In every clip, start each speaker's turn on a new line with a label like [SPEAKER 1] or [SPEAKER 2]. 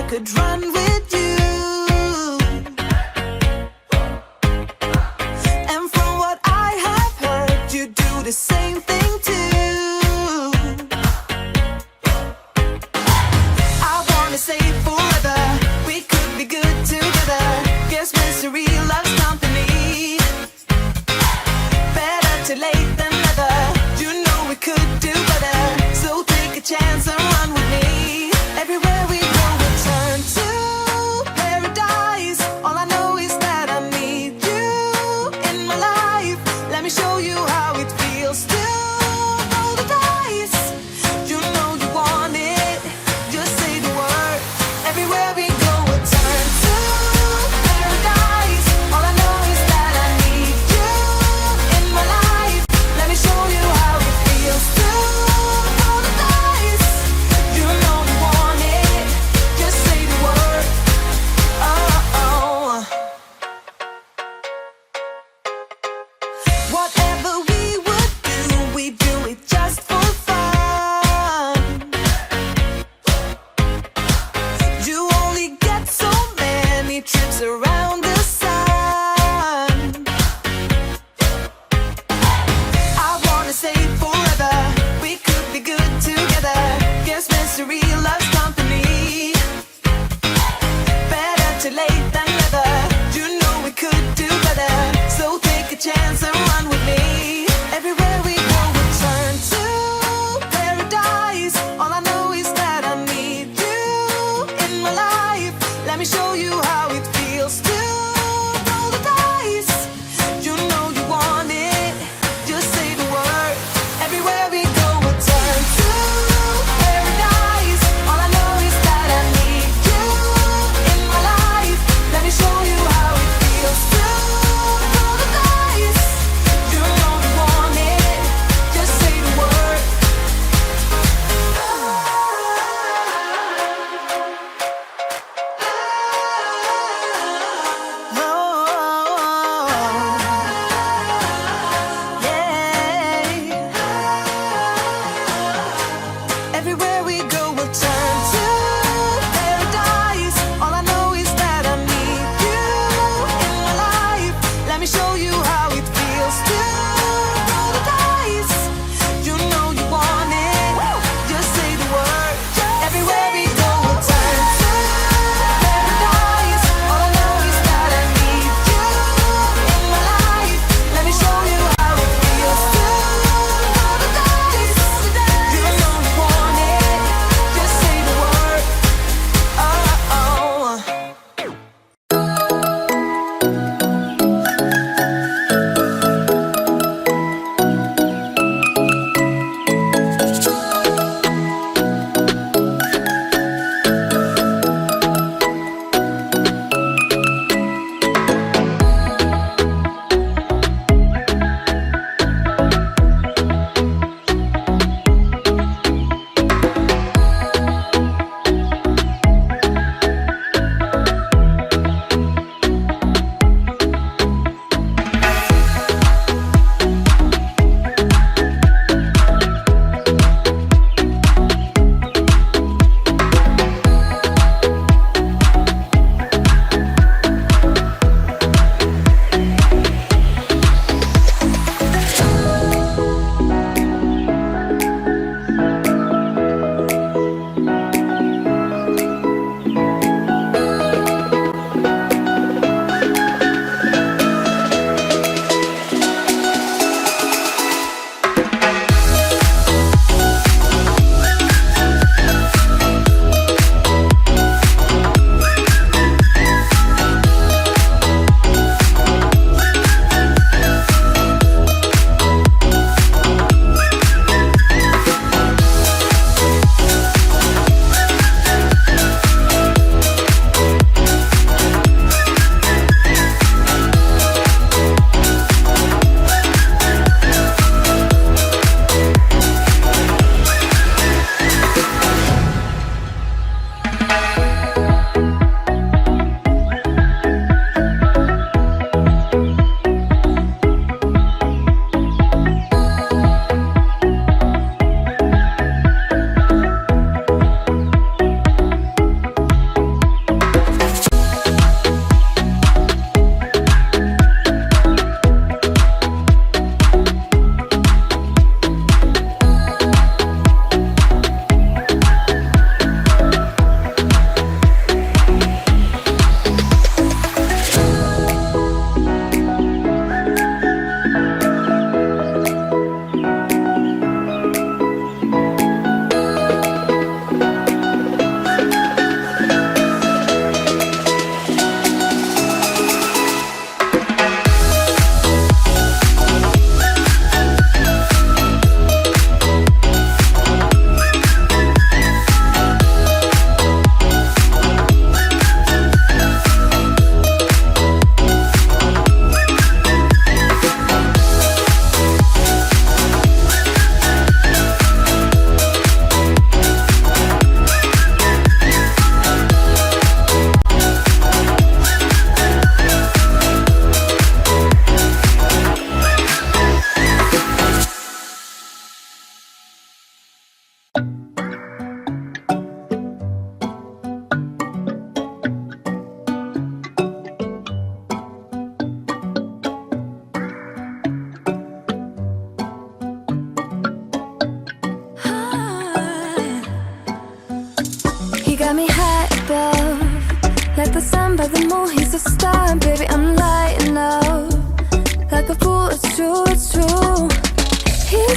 [SPEAKER 1] could run with you. And from what I have heard, you do the same thing too. I wanna say forever, we could be good together. Guess misery loves company. Better too late than never. You know we could do better. So take a chance and run with me. Everywhere we go, we turn to paradise. All I know is that I need you in my life. Let me show you how it feels to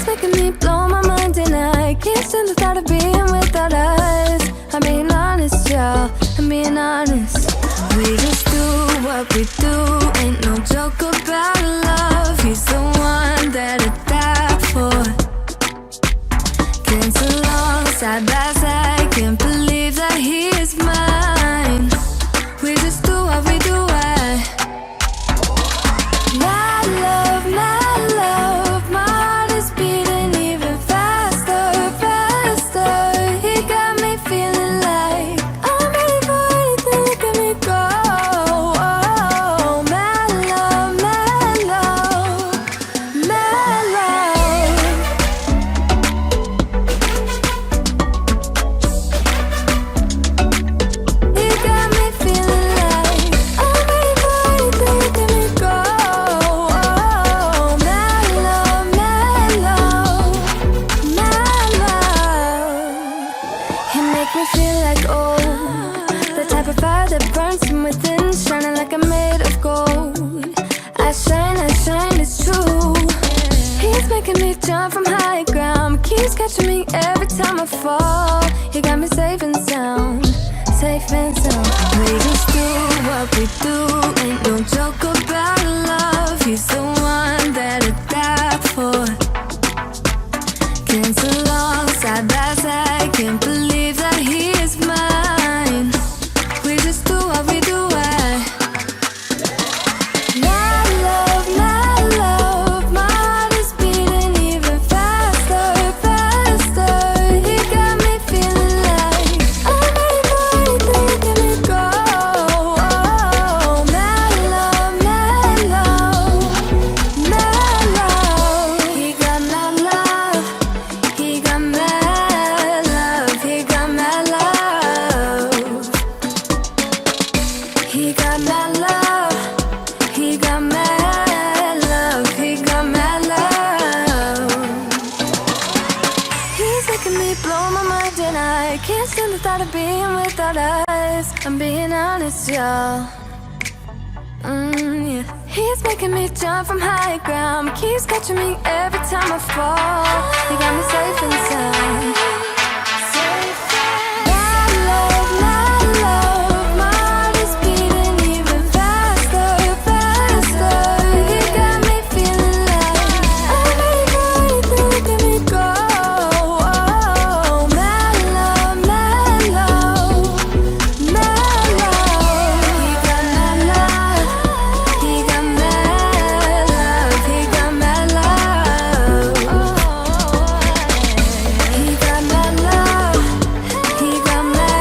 [SPEAKER 1] He's making me blow my mind and I can't stand the thought of being without us. I'm being honest, y'all, I'm being honest. We just do what we do, ain't no joke about love. He's the one that I die for. Can't so long, side by side, can't believe that he is mine. We just do what we do, my love, my heart is beating even faster, faster. He got me feeling like I'm ready for anything, look at me go. Oh, my love, my love, my love. He got me feeling like I'm ready for anything, look at me go. Oh, my love, my love, my love. He make me feel like the type of fire that burns from within, shining like I'm made of gold. I shine, it's true. He's making me jump from high ground, keeps catching me every time I fall. He got me safe and sound, safe and sound. We just do what we do, ain't no joke about love. He's the one that I die for. Can't so long, side by side, can't believe that he is mine. We just do what we do, my love, my heart is beating even faster, faster. He got me feeling like I'm ready for anything, look at me go. Oh, my love, my love, my love. He got my love, he got my love, he got my love. He got my love, he got my love, he got my love. He's making me blow my mind and I can't stand the thought of being without us. I'm being honest, y'all. Yeah. He's making me jump from high ground, keeps catching me every time I fall. He got me safe and sound. My love, my heart is beating even faster, faster. He got me feeling like I'm ready for anything, look at me go. Oh, my love, my love, my love. He got my love, he got my love, he got my love. He got my love, he got my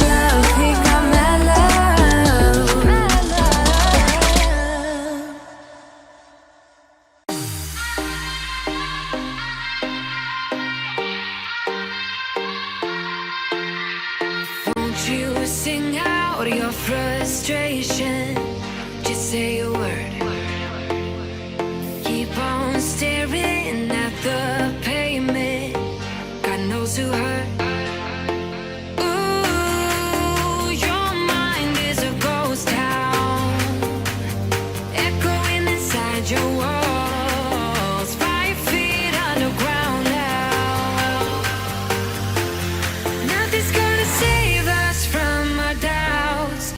[SPEAKER 1] love, he got my love, my love. Won't you sing out your frustration? Just say